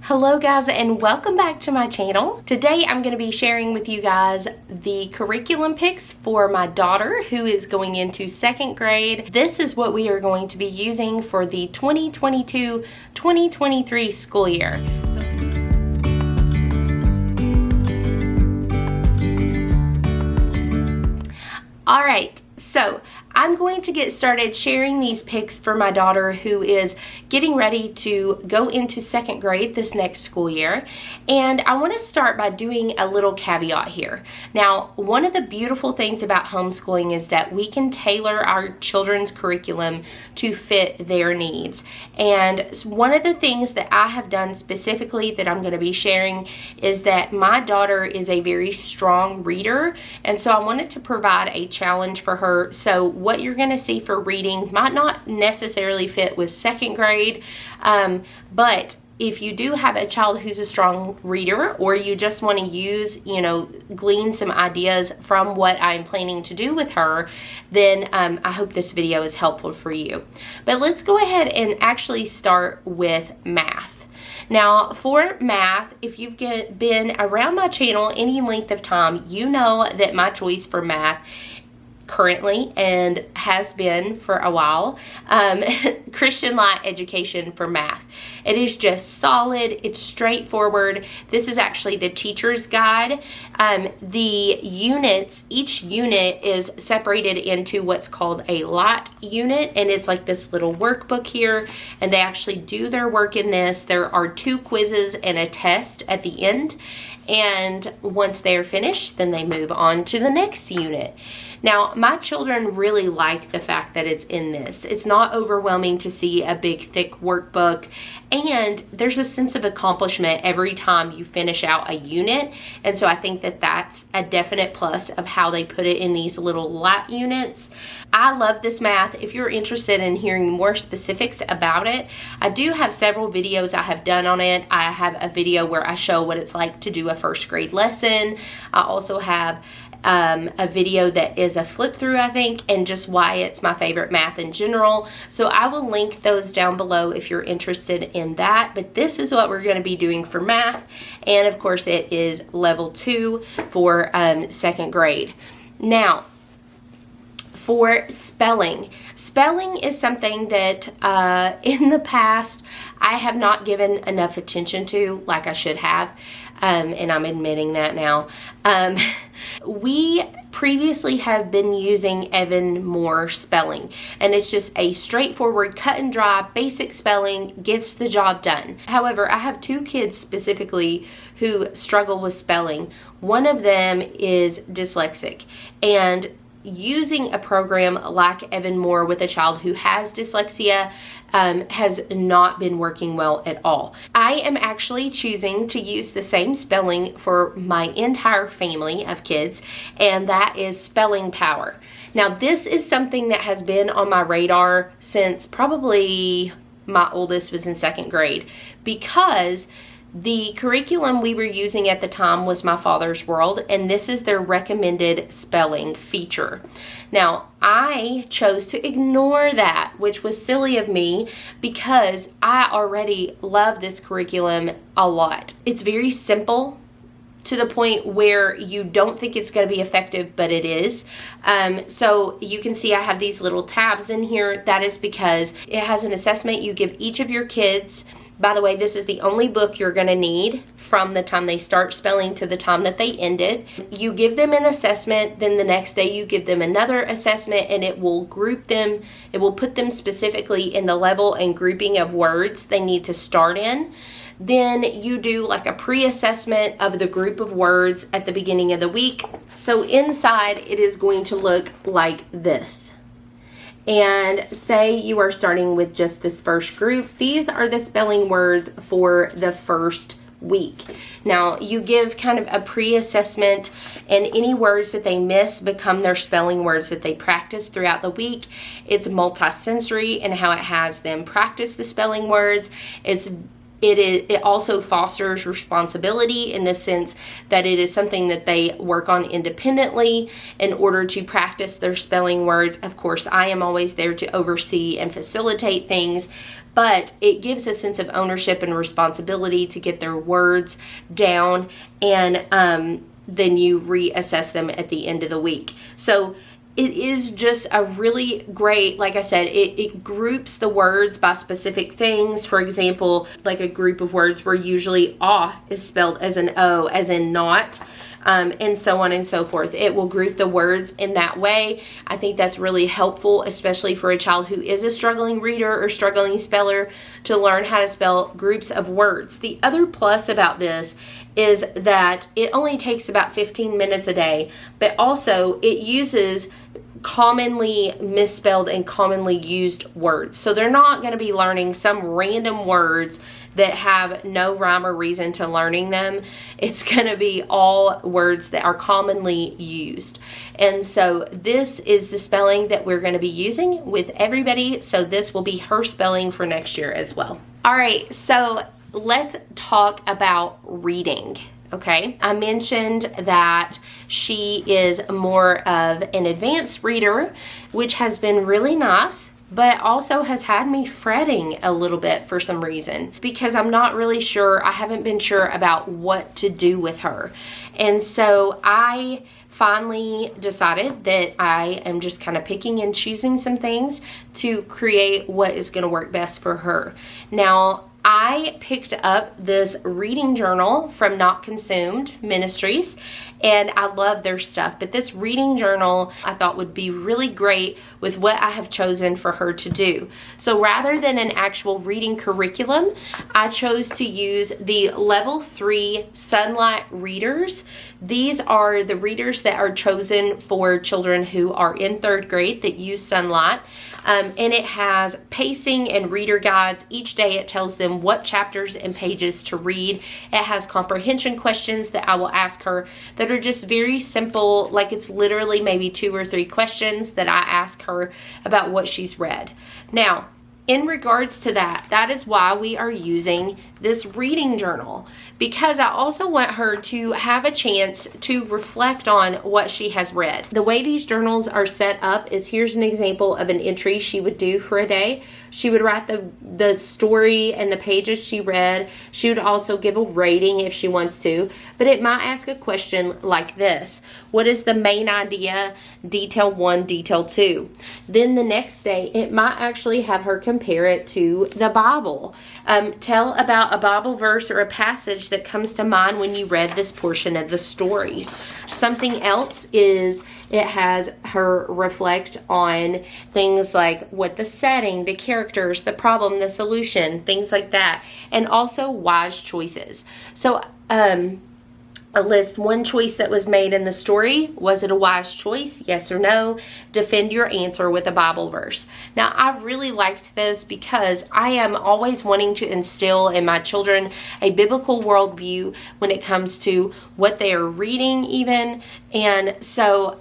Hello guys, and welcome back to my channel. Today I'm going to be sharing with you guys the curriculum picks for my daughter who is going into second grade. This is what we are going to be using for the 2022-2023 school year. Alright, so I'm going to get started sharing these picks for my daughter who is getting ready to go into second grade this next school year. And I want to start by doing a little caveat here. Now, one of the beautiful things about homeschooling is that we can tailor our children's curriculum to fit their needs. And one of the things that I have done specifically that I'm going to be sharing is that my daughter is a very strong reader. And so I wanted to provide a challenge for her. So what you're going to see for reading might not necessarily fit with second grade, but if you do have a child who's a strong reader, or you just want to use, glean some ideas from what I'm planning to do with her, then I hope this video is helpful for you. But let's go ahead and actually start with math. Now, for math, if you've been around my channel any length of time, you know that my choice for math currently and has been for a while, Christian Light Education for Math. It is just solid, it's straightforward. This is actually the teacher's guide. The units, each unit is separated into what's called a lot unit, and it's like this little workbook here, and they actually do their work in this. There are 2 quizzes and a test at the end, and once they're finished, then they move on to the next unit. Now, my children really like the fact that it's in this. It's not overwhelming to see a big, thick workbook, and there's a sense of accomplishment every time you finish out a unit, and so I think that that's a definite plus of how they put it in these little lot units. I love this math. If you're interested in hearing more specifics about it, I do have several videos I have done on it. I have a video where I show what it's like to do a first grade lesson. I also have a video that is a flip through, I think, and just why it's my favorite math in general. So I will link those down below if you're interested in that. But this is what we're going to be doing for math. And of course, it is level 2 for second grade. Now, for spelling. Spelling is something that in the past I have not given enough attention to like I should have. And I'm admitting that now. We previously have been using Evan Moore spelling, and it's just a straightforward, cut and dry, basic spelling, gets the job done. However, I have 2 kids specifically who struggle with spelling. One of them is dyslexic, and using a program like Evan Moore with a child who has dyslexia has not been working well at all. I am actually choosing to use the same spelling for my entire family of kids, and that is Spelling Power. Now, this is something that has been on my radar since probably my oldest was in second grade, because the curriculum we were using at the time was My Father's World, and this is their recommended spelling feature. Now, I chose to ignore that, which was silly of me because I already love this curriculum a lot. It's very simple to the point where you don't think it's going to be effective, but it is. So you can see I have these little tabs in here. That is because it has an assessment you give each of your kids. By the way, this is the only book you're going to need from the time they start spelling to the time that they end it. You give them an assessment, then the next day you give them another assessment, and it will group them. It will put them specifically in the level and grouping of words they need to start in. Then you do like a pre-assessment of the group of words at the beginning of the week. So inside it is going to look like this. And say you are starting with just this first group. These are the spelling words for the first week. Now, you give kind of a pre-assessment, and any words that they miss become their spelling words that they practice throughout the week. It's multi-sensory in how it has them practice the spelling words. It also fosters responsibility in the sense that it is something that they work on independently in order to practice their spelling words. Of course, I am always there to oversee and facilitate things, but it gives a sense of ownership and responsibility to get their words down, and then you reassess them at the end of the week. So it is just a really great, like I said, it groups the words by specific things. For example, like a group of words where usually awe is spelled as an O, as in not, and so on and so forth. It will group the words in that way. I think that's really helpful, especially for a child who is a struggling reader or struggling speller, to learn how to spell groups of words. The other plus about this is that it only takes about 15 minutes a day, but also it uses commonly misspelled and commonly used words. So they're not going to be learning some random words that have no rhyme or reason to learning them. It's going to be all words that are commonly used. And so this is the spelling that we're going to be using with everybody. So this will be her spelling for next year as well. All right, so let's talk about reading. Okay, I mentioned that she is more of an advanced reader, which has been really nice, but also has had me fretting a little bit for some reason, because I'm not really sure, I haven't been sure about what to do with her. And so I finally decided that I am just kind of picking and choosing some things to create what is going to work best for her. Now, I picked up this reading journal from Not Consumed Ministries, and I love their stuff. But this reading journal I thought would be really great with what I have chosen for her to do. So rather than an actual reading curriculum, I chose to use the Level 3 Sunlight Readers. These are the readers that are chosen for children who are in 3rd grade that use Sunlight. And it has pacing and reader guides. Each day it tells them what chapters and pages to read. It has comprehension questions that I will ask her that are just very simple, like it's literally maybe 2 or 3 questions that I ask her about what she's read. Now, in regards to that, that is why we are using this reading journal, because I also want her to have a chance to reflect on what she has read. The way these journals are set up is, here's an example of an entry she would do for a day. She would write the story and the pages she read. She would also give a rating if she wants to, but it might ask a question like this: what is the main idea? Detail 1, detail 2. Then the next day, it might actually have her compare it to the Bible. Tell about a Bible verse or a passage that comes to mind when you read this portion of the story. Something else is, it has her reflect on things like what the setting, the characters, the problem, the solution, things like that, and also wise choices. So a list one choice that was made in the story. Was it a wise choice? Yes or no? Defend your answer with a Bible verse. Now, I really liked this because I am always wanting to instill in my children a biblical worldview when it comes to what they are reading even. And so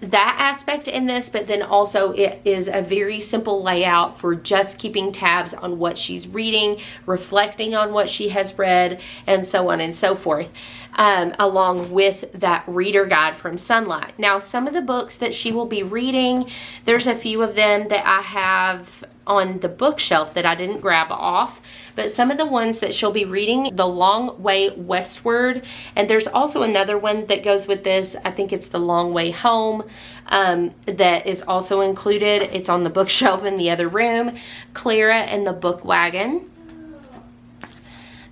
that aspect in this, but then also it is a very simple layout for just keeping tabs on what she's reading, reflecting on what she has read, and so on and so forth, along with that reader guide from Sunlight. Now, some of the books that she will be reading, there's a few of them that I have on the bookshelf that I didn't grab off, but some of the ones that she'll be reading, The Long Way Westward, and there's also another one that goes with this. I think it's The Long Way Home, that is also included. It's on the bookshelf in the other room. Clara and the Book Wagon,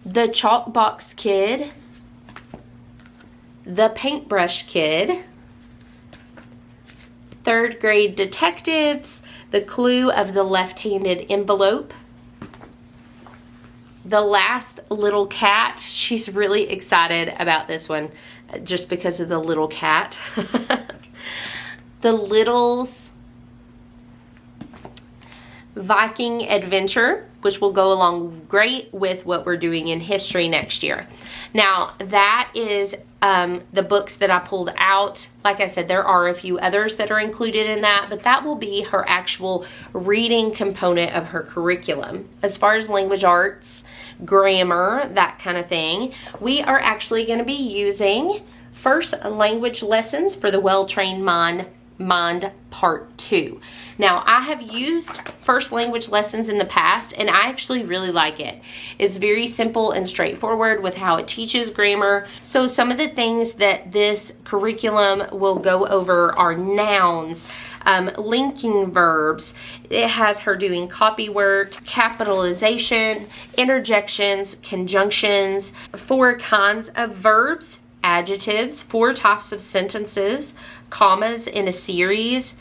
The Chalkbox Kid, The Paintbrush Kid, 3rd Grade Detectives, The Clue of the Left-Handed Envelope, The Last Little Cat. She's really excited about this one just because of the little cat. The Littles Viking Adventure, which will go along great with what we're doing in history next year. Now, that is the books that I pulled out. Like I said, there are a few others that are included in that, but that will be her actual reading component of her curriculum. As far as language arts, grammar, that kind of thing, we are actually going to be using first language lessons for the Well-Trained Mind Mind Part 2. Now, I have used first language lessons in the past, and I actually really like it. It's very simple and straightforward with how it teaches grammar. So some of the things that this curriculum will go over are nouns, linking verbs. It has her doing copy work, capitalization, interjections, conjunctions, 4 kinds of verbs, adjectives, 4 types of sentences, commas in a series.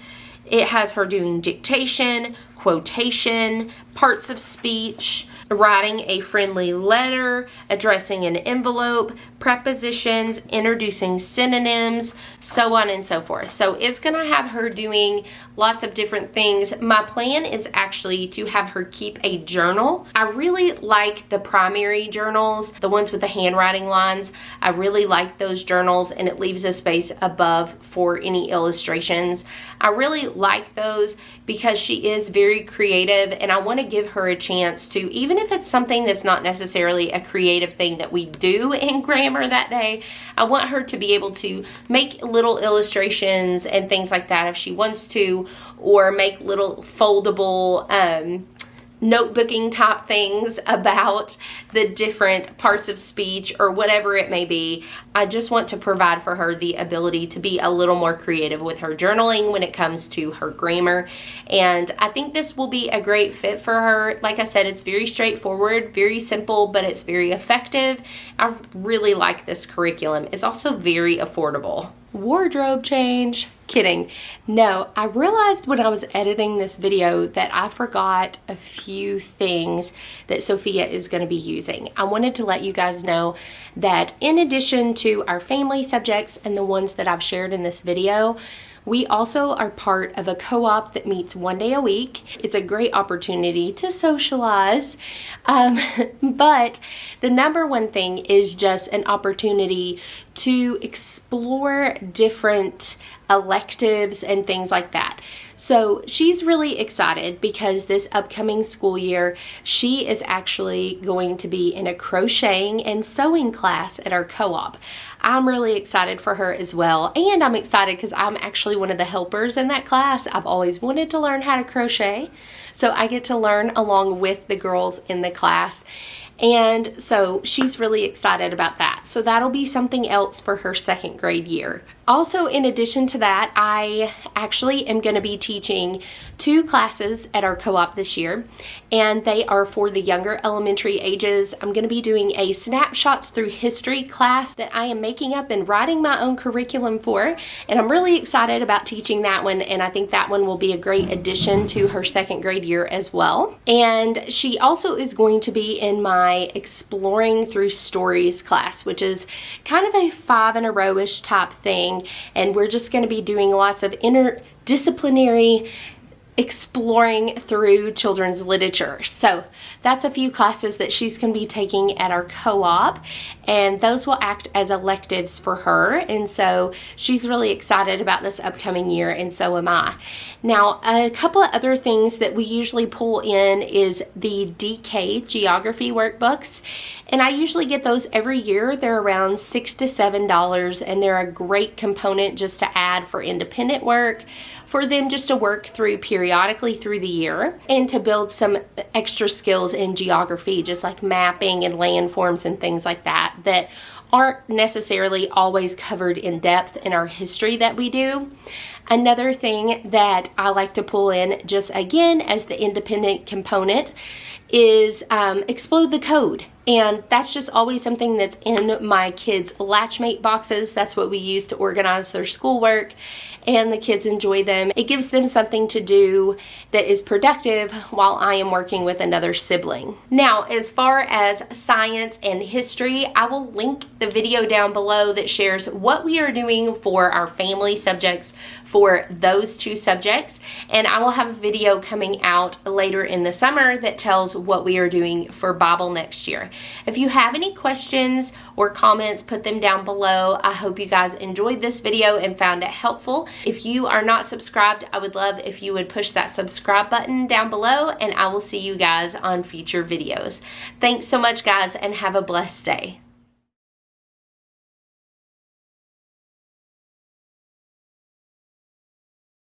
It has her doing dictation, quotation, parts of speech, writing a friendly letter, addressing an envelope, prepositions, introducing synonyms, so on and so forth. So it's going to have her doing lots of different things. My plan is actually to have her keep a journal. I really like the primary journals, the ones with the handwriting lines. I really like those journals, and it leaves a space above for any illustrations. I really like those because she is very creative, and I want to give her a chance to, even if it's something that's not necessarily a creative thing that we do in grammar that day, I want her to be able to make little illustrations and things like that if she wants to, or make little foldable notebooking type things about the different parts of speech or whatever it may be. I just want to provide for her the ability to be a little more creative with her journaling when it comes to her grammar, and I think this will be a great fit for her. Like I said, it's very straightforward, very simple, but it's very effective. I really like this curriculum. It's also very affordable. Wardrobe change. Kidding. No, I realized when I was editing this video that I forgot a few things that Sophia is going to be using. I wanted to let you guys know that in addition to our family subjects and the ones that I've shared in this video, we also are part of a co-op that meets 1 day a week. It's a great opportunity to socialize, but the number one thing is just an opportunity to explore different electives and things like that. So she's really excited because this upcoming school year, she is actually going to be in a crocheting and sewing class at our co-op. I'm really excited for her as well, and I'm excited because I'm actually one of the helpers in that class. I've always wanted to learn how to crochet, so I get to learn along with the girls in the class. And so she's really excited about that. So that'll be something else for her 2nd grade year. Also, in addition to that, I actually am going to be teaching 2 classes at our co-op this year, and they are for the younger elementary ages. I'm going to be doing a Snapshots Through History class that I am making up and writing my own curriculum for, and I'm really excited about teaching that one, and I think that one will be a great addition to her 2nd grade year as well. And she also is going to be in my Exploring Through Stories class, which is kind of a 5 in a row-ish type thing. And we're just going to be doing lots of interdisciplinary exploring through children's literature. So that's a few classes that she's going to be taking at our co-op, and those will act as electives for her, and so she's really excited about this upcoming year, and so am I. Now, a couple of other things that we usually pull in is the DK geography workbooks, and I usually get those every year. They're around $6 to $7, and they're a great component just to add for independent work, for them just to work through periodically through the year, and to build some extra skills in geography, just like mapping and landforms and things like that, that aren't necessarily always covered in depth in our history that we do. Another thing that I like to pull in, just again as the independent component, is Explode the Code. And that's just always something that's in my kids' Latchmate boxes. That's what we use to organize their schoolwork, and the kids enjoy them. It gives them something to do that is productive while I am working with another sibling. Now, as far as science and history, I will link the video down below that shares what we are doing for our family subjects for those 2 subjects, and I will have a video coming out later in the summer that tells what we are doing for Bible next year. If you have any questions or comments, put them down below. I hope you guys enjoyed this video and found it helpful. If you are not subscribed, I would love if you would push that subscribe button down below, and I will see you guys on future videos. Thanks so much, guys, and have a blessed day.